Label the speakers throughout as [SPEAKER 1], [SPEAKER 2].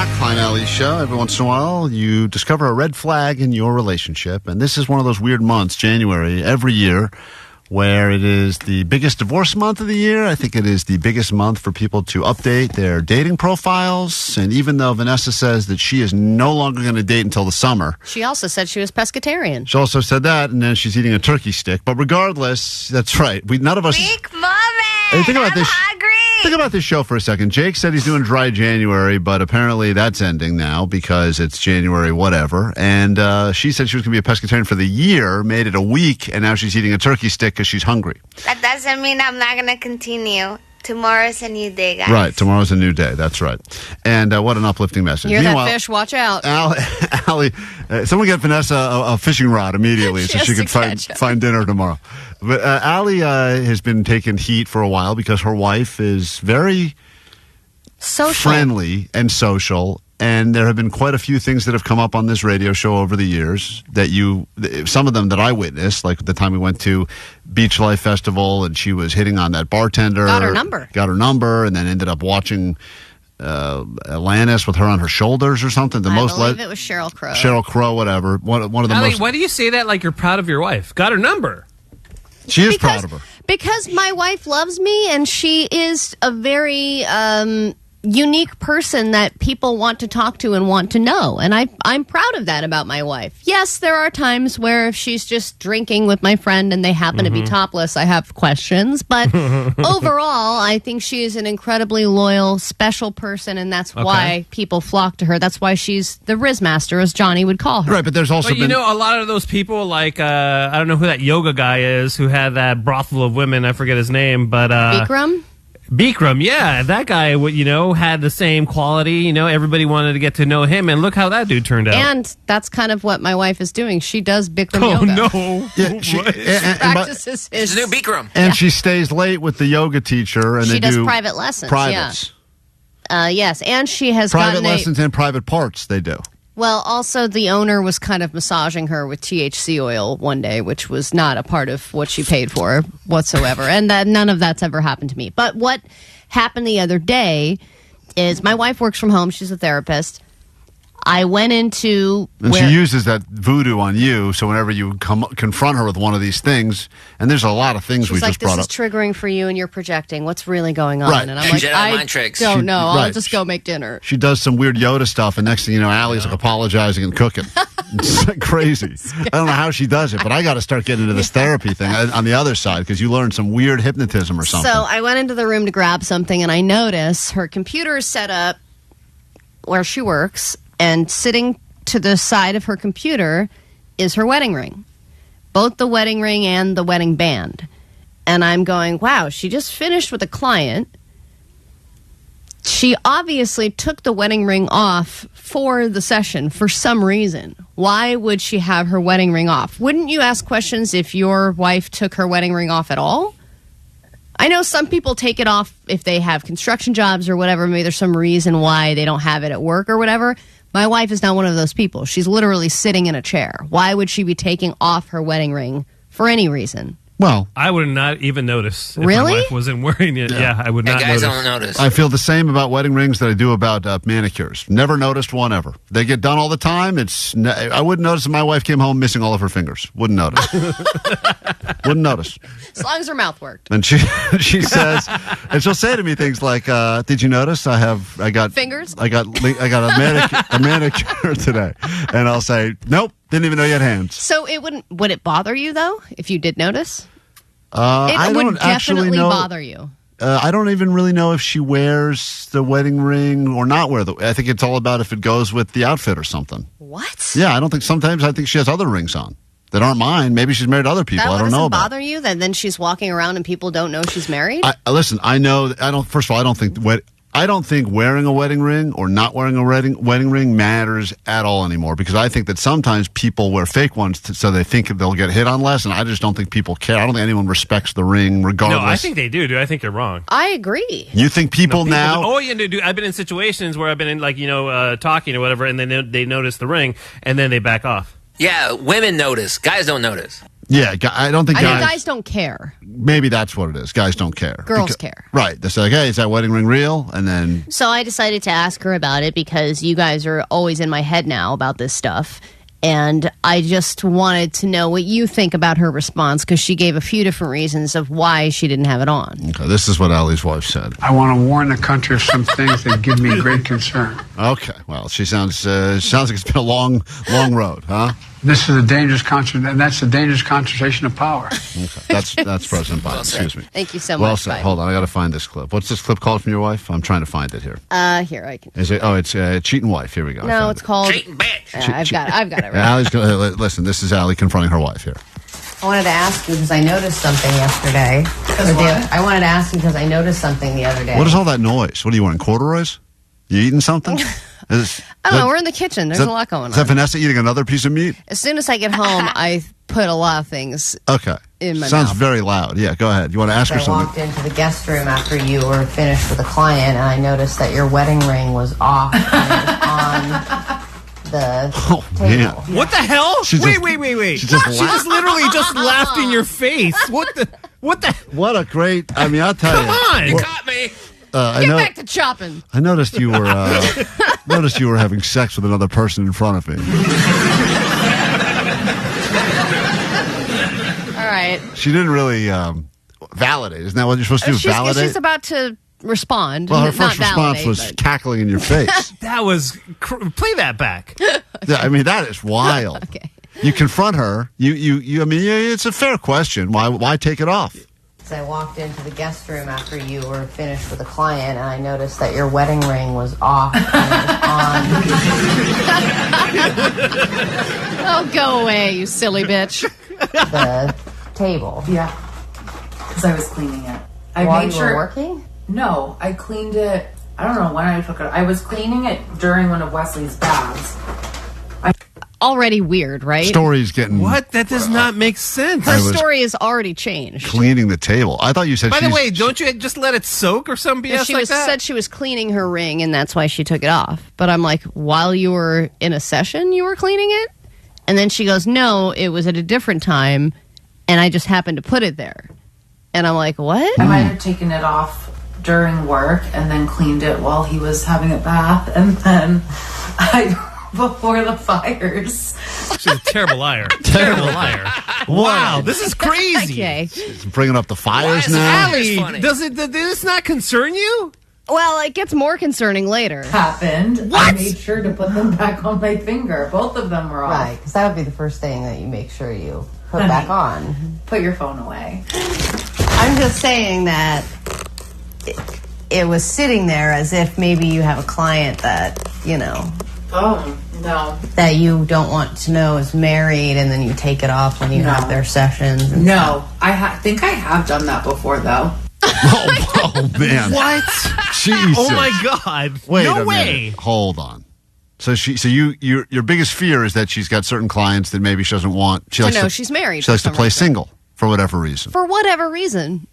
[SPEAKER 1] back, Klein Alley Show. Every once in a while, you discover a red flag in your relationship. And this is one of those weird months, January, every year, where it is the biggest divorce month of the year. I think it is the biggest month for people to update their dating profiles. And even though Vanessa says that she is no longer going to date until the summer.
[SPEAKER 2] She also said she was pescatarian.
[SPEAKER 1] She also said that, and then she's eating a turkey stick. But regardless, that's right. None of us...
[SPEAKER 3] Weak moment!
[SPEAKER 1] Hey, think about
[SPEAKER 3] I'm hungry!
[SPEAKER 1] Think about this show for a second. Jake said he's doing dry January, but apparently that's ending now because it's January whatever. And she said she was going to be a pescatarian for the year, made it a week, and now she's eating a turkey stick because she's hungry.
[SPEAKER 3] That doesn't mean I'm not going to continue. Tomorrow's a new day, guys.
[SPEAKER 1] Right, tomorrow's a new day. That's right. And what an uplifting message.
[SPEAKER 2] You're that fish, watch out.
[SPEAKER 1] Allie, someone get Vanessa a fishing rod immediately so she can find dinner tomorrow. But Allie has been taking heat for a while because her wife is very friendly and social. And there have been quite a few things that have come up on this radio show over the years that some of them that I witnessed, like the time we went to Beach Life Festival and she was hitting on that bartender.
[SPEAKER 2] Got her number,
[SPEAKER 1] and then ended up watching Atlantis with her on her shoulders or something.
[SPEAKER 2] I believe it was Sheryl Crow.
[SPEAKER 1] Sheryl Crow, whatever. One of the
[SPEAKER 4] Allie,
[SPEAKER 1] most.
[SPEAKER 4] why do you say that like you're proud of your wife? Got her number.
[SPEAKER 1] She is proud of her.
[SPEAKER 2] Because my wife loves me, and she is a very unique person that people want to talk to and want to know. And I'm proud of that about my wife. Yes, there are times where if she's just drinking with my friend and they happen to be topless, I have questions. But overall, I think she is an incredibly loyal, special person, and that's why people flock to her. That's why she's the Riz Master, as Johnny would call her.
[SPEAKER 1] Right, but there's also
[SPEAKER 4] you know, a lot of those people, like, I don't know who that yoga guy is who had that brothel of women. I forget his name, but... Bikram, yeah. That guy, had the same quality. Everybody wanted to get to know him, and look how that dude turned out.
[SPEAKER 2] And that's kind of what my wife is doing. She does Bikram yoga.
[SPEAKER 4] No.
[SPEAKER 1] Yeah,
[SPEAKER 2] she practices his...
[SPEAKER 3] She's a new Bikram.
[SPEAKER 1] And she stays late with the yoga teacher. And
[SPEAKER 2] she does
[SPEAKER 1] do
[SPEAKER 2] private lessons.
[SPEAKER 1] Privates.
[SPEAKER 2] Yeah. Yes, and she has
[SPEAKER 1] private lessons and private parts they do.
[SPEAKER 2] Well, also the owner was kind of massaging her with THC oil one day, which was not a part of what she paid for whatsoever. And none of that's ever happened to me. But what happened the other day is my wife works from home. She's a therapist. I went into...
[SPEAKER 1] And she uses that voodoo on you, so whenever you confront her with one of these things, and there's a lot of things we just brought up.
[SPEAKER 2] This is triggering for you and you're projecting. What's really going on?
[SPEAKER 1] Right.
[SPEAKER 2] And I'm like,
[SPEAKER 3] Jedi mind tricks.
[SPEAKER 2] Don't know. I'll just go make dinner.
[SPEAKER 1] She does some weird Yoda stuff, and next thing you know, Allie's like apologizing and cooking. It's like crazy. I don't know how she does it, but I got to start getting into this therapy thing on the other side, because you learned some weird hypnotism or something.
[SPEAKER 2] So I went into the room to grab something, and I notice her computer is set up where she works, and sitting to the side of her computer is her wedding ring. Both the wedding ring and the wedding band. And I'm going, wow, she just finished with a client. She obviously took the wedding ring off for the session for some reason. Why would she have her wedding ring off? Wouldn't you ask questions if your wife took her wedding ring off at all? I know some people take it off if they have construction jobs or whatever. Maybe there's some reason why they don't have it at work or whatever. My wife is not one of those people. She's literally sitting in a chair. Why would she be taking off her wedding ring for any reason?
[SPEAKER 1] Well,
[SPEAKER 4] I would not even notice if
[SPEAKER 2] really?
[SPEAKER 4] my wife wasn't wearing it. Yeah, I would not
[SPEAKER 3] guys
[SPEAKER 4] notice.
[SPEAKER 3] don't notice.
[SPEAKER 1] I feel the same about wedding rings that I do about manicures. Never noticed one ever. They get done all the time. I wouldn't notice if my wife came home missing all of her fingers. Wouldn't notice. Wouldn't notice.
[SPEAKER 2] As long as her mouth worked.
[SPEAKER 1] And she says, and she'll say to me things like, "Did you notice I got
[SPEAKER 2] fingers?
[SPEAKER 1] I got a manicure today," and I'll say, "Nope, didn't even know you had hands."
[SPEAKER 2] So would it bother you though if you did notice?
[SPEAKER 1] I
[SPEAKER 2] It
[SPEAKER 1] don't
[SPEAKER 2] would definitely bother you.
[SPEAKER 1] I don't even really know if she wears the wedding ring or not wear the. I think it's all about if it goes with the outfit or something.
[SPEAKER 2] What?
[SPEAKER 1] Yeah, I think she has other rings on that aren't mine. Maybe she's married to other people. I don't know about.
[SPEAKER 2] That doesn't bother you? That then she's walking around and people don't know she's married?
[SPEAKER 1] Listen, I know. First of all, I don't think wearing a wedding ring or not wearing a wedding ring matters at all anymore, because I think that sometimes people wear fake ones so they think they'll get hit on less, and I just don't think people care. I don't think anyone respects the ring regardless.
[SPEAKER 4] No, I think they do. I think you're wrong.
[SPEAKER 2] I agree.
[SPEAKER 1] You think people now...
[SPEAKER 4] Oh, yeah, dude. I've been in situations where I've been in, talking or whatever, and then they notice the ring, and then they back off.
[SPEAKER 3] Yeah, women notice. Guys don't notice.
[SPEAKER 1] Yeah, I don't think
[SPEAKER 2] I think guys don't care.
[SPEAKER 1] Maybe that's what it is. Guys don't care.
[SPEAKER 2] Girls care.
[SPEAKER 1] Right. They're like, hey, is that wedding ring real? And then...
[SPEAKER 2] So I decided to ask her about it because you guys are always in my head now about this stuff. And I just wanted to know what you think about her response because she gave a few different reasons of why she didn't have it on.
[SPEAKER 1] Okay, this is what Ali's wife said.
[SPEAKER 5] I want to warn the country of some things that give me great concern.
[SPEAKER 1] Okay, well, she sounds like it's been a long road, huh?
[SPEAKER 5] This is a dangerous concentration, and that's a dangerous concentration of power.
[SPEAKER 1] Okay, that's President Biden. Excuse me.
[SPEAKER 2] Thank you so
[SPEAKER 1] well
[SPEAKER 2] much.
[SPEAKER 1] Said. Hold on, I got to find this clip. What's this clip called from your wife? I'm trying to find it here.
[SPEAKER 2] Here I can.
[SPEAKER 1] Is it? Oh, it's cheating wife. Here we go.
[SPEAKER 2] No, it's called
[SPEAKER 6] cheating bitch.
[SPEAKER 2] I've got it. Right.
[SPEAKER 1] Ali's gonna listen. This is Ali confronting her wife here.
[SPEAKER 2] I wanted to ask you because I noticed something yesterday. I wanted to ask you because I noticed something the other day.
[SPEAKER 1] What is all that noise? What are you wearing? Corduroys? You eating something?
[SPEAKER 2] I don't know. We're in the kitchen. There's a lot going on.
[SPEAKER 1] Is that Vanessa eating another piece of meat?
[SPEAKER 2] As soon as I get home, I put a lot of things in my
[SPEAKER 1] Sounds
[SPEAKER 2] mouth.
[SPEAKER 1] very loud. Yeah, go ahead. You want to ask her something?
[SPEAKER 7] I walked into the guest room after you were finished with a client, and I noticed that your wedding ring was off and it was on the table.
[SPEAKER 1] Man.
[SPEAKER 4] What the hell? Wait.
[SPEAKER 1] She
[SPEAKER 4] She
[SPEAKER 1] just
[SPEAKER 4] just literally just laughed in your face. What the?
[SPEAKER 1] What a great... I mean, I'll tell
[SPEAKER 4] Come
[SPEAKER 1] you.
[SPEAKER 4] on.
[SPEAKER 6] You caught me.
[SPEAKER 2] Get back to chopping.
[SPEAKER 1] I noticed you were having sex with another person in front of me.
[SPEAKER 2] All right.
[SPEAKER 1] She didn't really validate. Isn't that what you're supposed to do? Validate?
[SPEAKER 2] She's about to respond.
[SPEAKER 1] Well, her
[SPEAKER 2] Not
[SPEAKER 1] first response
[SPEAKER 2] validate,
[SPEAKER 1] was
[SPEAKER 2] but-
[SPEAKER 1] cackling in your face.
[SPEAKER 4] That was play that back.
[SPEAKER 1] Yeah, I mean, that is wild.
[SPEAKER 2] Okay.
[SPEAKER 1] You confront her. You. I mean, it's a fair question. Why take it off?
[SPEAKER 7] So I walked into the guest room after you were finished with a client, and I noticed that your wedding ring was off and it was
[SPEAKER 2] Oh, go away, you silly bitch.
[SPEAKER 7] on the table.
[SPEAKER 8] Yeah, because I was cleaning it. I
[SPEAKER 7] While
[SPEAKER 8] made
[SPEAKER 7] you
[SPEAKER 8] sure.
[SPEAKER 7] were working?
[SPEAKER 8] No, I cleaned it. I don't know when I took it. I was cleaning it during one of Wesley's baths.
[SPEAKER 2] Already weird, right?
[SPEAKER 1] Story's getting...
[SPEAKER 4] What? That does not make sense.
[SPEAKER 2] Her
[SPEAKER 1] I was
[SPEAKER 2] story has already changed.
[SPEAKER 1] cleaning the table. I thought you said
[SPEAKER 4] By the way, don't you just let it soak or some BS
[SPEAKER 2] She
[SPEAKER 4] like that?
[SPEAKER 2] said she was cleaning her ring, and that's why she took it off. But I'm like, while you were in a session, you were cleaning it? And then she goes, no, it was at a different time, and I just happened to put it there. And I'm like, what?
[SPEAKER 8] I might have taken it off during work and then cleaned it while he was having a bath, and then before the fires.
[SPEAKER 4] She's a terrible liar. Terrible liar. Wow, this is crazy.
[SPEAKER 2] Okay.
[SPEAKER 1] It's bringing up the fires
[SPEAKER 6] Why is
[SPEAKER 1] now.
[SPEAKER 6] that?
[SPEAKER 4] Allie,
[SPEAKER 6] funny.
[SPEAKER 4] does this not concern you?
[SPEAKER 2] Well, it gets more concerning later.
[SPEAKER 8] Happened.
[SPEAKER 4] What?
[SPEAKER 8] I made sure to put them back on my finger. Both of them were off.
[SPEAKER 7] Right, because that would be the first thing that you make sure you put back on.
[SPEAKER 8] Put your phone away.
[SPEAKER 7] I'm just saying that it was sitting there as if maybe you have a client that,
[SPEAKER 8] Oh, no.
[SPEAKER 7] that you don't want to know is married, and then you take it off when you
[SPEAKER 8] No.
[SPEAKER 7] have their sessions. And
[SPEAKER 8] No. I think I have done that before, though.
[SPEAKER 1] Oh man!
[SPEAKER 4] What?
[SPEAKER 1] Jesus!
[SPEAKER 4] Oh my God!
[SPEAKER 1] Wait
[SPEAKER 4] no
[SPEAKER 1] a
[SPEAKER 4] way!
[SPEAKER 1] minute. Hold on. So your biggest fear is that she's got certain clients that maybe she doesn't want. She likes
[SPEAKER 2] know
[SPEAKER 1] to,
[SPEAKER 2] she's married
[SPEAKER 1] She likes
[SPEAKER 2] for
[SPEAKER 1] to
[SPEAKER 2] some
[SPEAKER 1] play
[SPEAKER 2] reason.
[SPEAKER 1] single for whatever reason.
[SPEAKER 2] For whatever reason.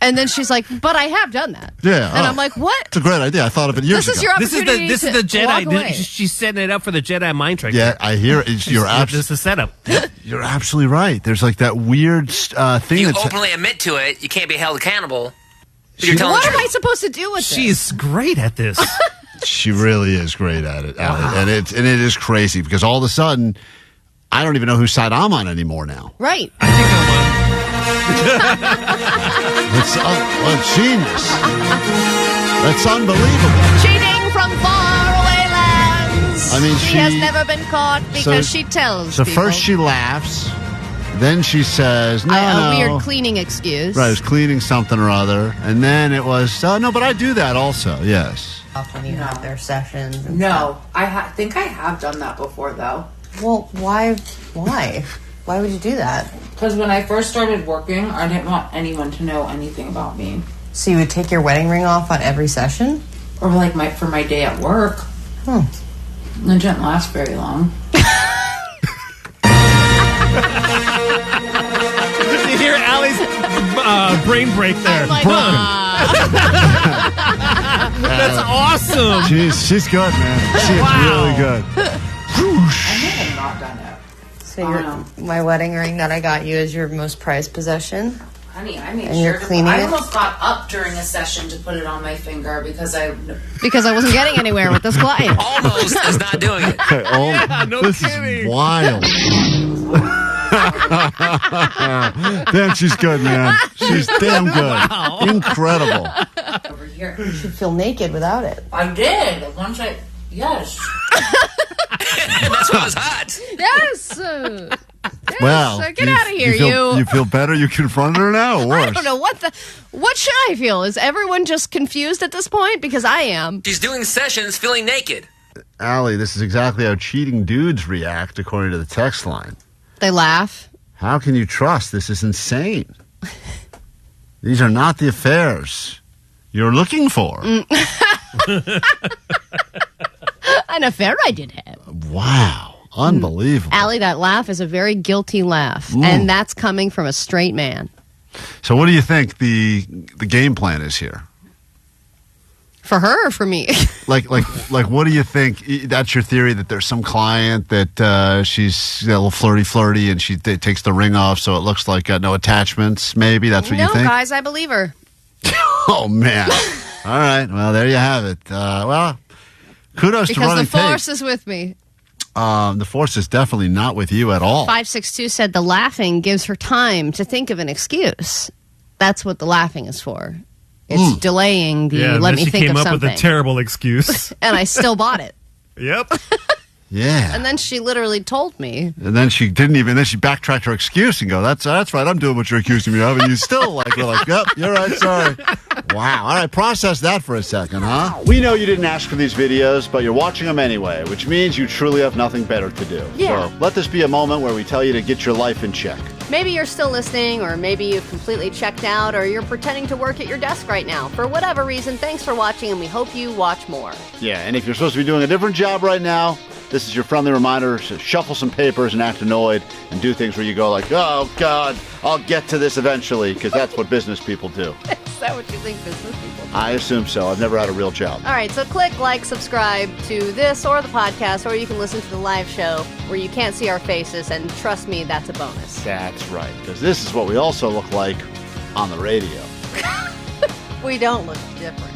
[SPEAKER 2] And then she's like, but I have done that.
[SPEAKER 1] Yeah.
[SPEAKER 2] And
[SPEAKER 1] oh.
[SPEAKER 2] I'm like, what?
[SPEAKER 1] It's a great idea. I thought of it years
[SPEAKER 2] This is
[SPEAKER 1] ago.
[SPEAKER 2] your
[SPEAKER 4] This is
[SPEAKER 2] opportunity
[SPEAKER 4] the
[SPEAKER 2] to
[SPEAKER 4] Jedi.
[SPEAKER 2] walk away.
[SPEAKER 4] She's setting it up for the Jedi mind trick.
[SPEAKER 1] Yeah, I hear it. You're
[SPEAKER 4] This is the setup.
[SPEAKER 1] You're absolutely right. There's like that weird thing
[SPEAKER 6] You
[SPEAKER 1] that's
[SPEAKER 6] openly admit to it. You can't be held accountable. But you're telling
[SPEAKER 2] What
[SPEAKER 6] the
[SPEAKER 2] am I
[SPEAKER 6] truth.
[SPEAKER 2] supposed to do with this?
[SPEAKER 4] She's great at this.
[SPEAKER 1] she really is great at it, and it is crazy because all of a sudden I don't even know whose side I'm on anymore now.
[SPEAKER 2] Right.
[SPEAKER 4] I think I'm on.
[SPEAKER 1] It's genius. That's unbelievable.
[SPEAKER 2] Cheating from faraway lands.
[SPEAKER 1] I mean,
[SPEAKER 2] she has never been caught because she tells
[SPEAKER 1] So
[SPEAKER 2] people.
[SPEAKER 1] first she laughs, then she says, "No,
[SPEAKER 2] a
[SPEAKER 1] no."
[SPEAKER 2] weird cleaning excuse.
[SPEAKER 1] Right, it was cleaning something or other, and then it was, "No, but I do that also." Yes.
[SPEAKER 7] off when you have their sessions. And
[SPEAKER 8] No. I think I have done that before, though.
[SPEAKER 7] Well, why? Why would you do that?
[SPEAKER 8] Because when I first started working, I didn't want anyone to know anything about me.
[SPEAKER 7] So you would take your wedding ring off on every session?
[SPEAKER 8] Or like for my day at work. It didn't last very long.
[SPEAKER 4] You hear Allie's brain break there.
[SPEAKER 2] Like,
[SPEAKER 4] That's awesome.
[SPEAKER 1] She's good, man. She's
[SPEAKER 4] Wow.
[SPEAKER 1] really good.
[SPEAKER 8] I may have not done it.
[SPEAKER 7] So my wedding ring that I got you is your most prized possession?
[SPEAKER 8] Honey, I made
[SPEAKER 7] And
[SPEAKER 8] sure
[SPEAKER 7] you're cleaning
[SPEAKER 8] I
[SPEAKER 7] it?
[SPEAKER 8] almost got up during a session to put it on my finger because I
[SPEAKER 2] wasn't getting anywhere with this client.
[SPEAKER 6] Almost is not doing it.
[SPEAKER 1] Okay,
[SPEAKER 4] Yeah, no
[SPEAKER 1] this
[SPEAKER 4] kidding.
[SPEAKER 1] is wild. Damn, she's good, man. She's damn good. Incredible.
[SPEAKER 8] over here.
[SPEAKER 7] You should feel naked without it.
[SPEAKER 8] I did. Yes.
[SPEAKER 6] That's why it was hot.
[SPEAKER 2] Yes.
[SPEAKER 1] Well,
[SPEAKER 2] get out of here,
[SPEAKER 1] You feel better? You confronted her now, or worse?
[SPEAKER 2] I don't know what should I feel? Is everyone just confused at this point? Because I am.
[SPEAKER 6] She's doing sessions feeling naked.
[SPEAKER 1] Allie, this is exactly how cheating dudes react, according to the text line.
[SPEAKER 2] They laugh.
[SPEAKER 1] How can you trust? This is insane. These are not the affairs you're looking for.
[SPEAKER 2] An affair I did have.
[SPEAKER 1] Wow. Unbelievable.
[SPEAKER 2] Allie, that laugh is a very guilty laugh, and that's coming from a straight man.
[SPEAKER 1] So what do you think the game plan is here?
[SPEAKER 2] For her or for me?
[SPEAKER 1] Like, what do you think? That's your theory, that there's some client that she's a little flirty, and she takes the ring off so it looks like no attachments, maybe? That's what you think?
[SPEAKER 2] No, guys, I believe her.
[SPEAKER 1] Oh, man. All right. Well, there you have it. Kudos to running
[SPEAKER 2] Because the force is with me.
[SPEAKER 1] The force is definitely not with you at all.
[SPEAKER 2] 562 said the laughing gives her time to think of an excuse. That's what the laughing is for. It's delaying the let me think of something.
[SPEAKER 4] She came up with a terrible excuse.
[SPEAKER 2] And I still bought it.
[SPEAKER 4] Yep.
[SPEAKER 1] Yeah.
[SPEAKER 2] And then she literally told me.
[SPEAKER 1] And then she backtracked her excuse and go, that's right, I'm doing what you're accusing me of. And you still were like, yep, you're right, sorry. Wow. All right, process that for a second, huh? We know you didn't ask for these videos, but you're watching them anyway, which means you truly have nothing better to do.
[SPEAKER 2] Yeah.
[SPEAKER 1] So let this be a moment where we tell you to get your life in check.
[SPEAKER 2] Maybe you're still listening, or maybe you've completely checked out, or you're pretending to work at your desk right now. For whatever reason, thanks for watching, and we hope you watch more.
[SPEAKER 1] Yeah, and if you're supposed to be doing a different job right now, this is your friendly reminder to shuffle some papers and act annoyed and do things where you go like, oh, God, I'll get to this eventually, because that's what business people do.
[SPEAKER 2] Is that what you think business people do?
[SPEAKER 1] I assume so. I've never had a real job.
[SPEAKER 2] All right, so click like, subscribe to this or the podcast, or you can listen to the live show where you can't see our faces, and trust me, that's a bonus.
[SPEAKER 1] That's right, because this is what we also look like on the radio.
[SPEAKER 2] We don't look different.